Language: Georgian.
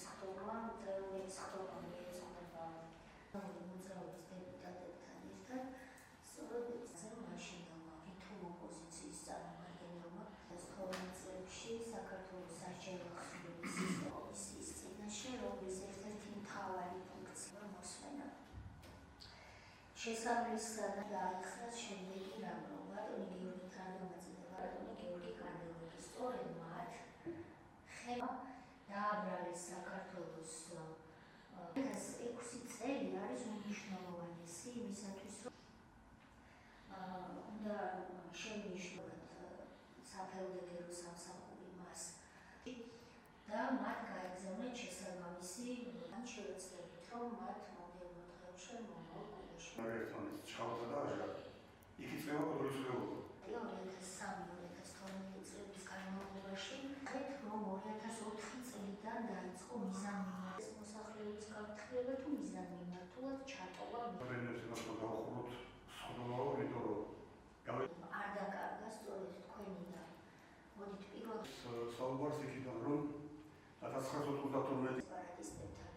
სხდომა, მწერლების სხდომა მიეძღვნება მოძრაობის დეპუტატებთან ერთად, სწორედ მაშინ ვითომ ოპოზიციის წარმომადგენელმა სწორედ წლებში საქართველოს საარჩევნო ხმების კომისიის წინაშე, რომლის ერთ-ერთი მთავარი ფუნქცია მოსმენა. შესაბამისად დაიხსნა შემდეგი რამ, რომ ბატონი გიორგი თარდამაძე და ბატონი გიორგი კარდელაკი სწორედ მათ ხელმა დააბრალეს საქართველოს 6 წელი არის უმნიშვნელოვანესი იმისათვის, რომ უნდა შენიშნოთ საფეოდალო სამსახური მას და მათ გაეგზავნათ შესაბამისი შევეცდებით, რომ მათ მომდევნო დღეებში მომავალში ერთმანეთს ჩავდა და იქ იწყება კოდრის ხეობა. 2003-2012 წლების განმავლობაში, რომ 2004 წლიდან დაიწყო მიზანმიმართვის მოსახლეობის გაფრთხილება თუ მიზანმიმართულად ჩატოვა. დავხუროთ სხდომა, იმიტომ რომ არ დაკარგა სწორედ თქვენი და მოდით პირველ საუბარს იქიდან რომ 1992 სეპარატისტებთან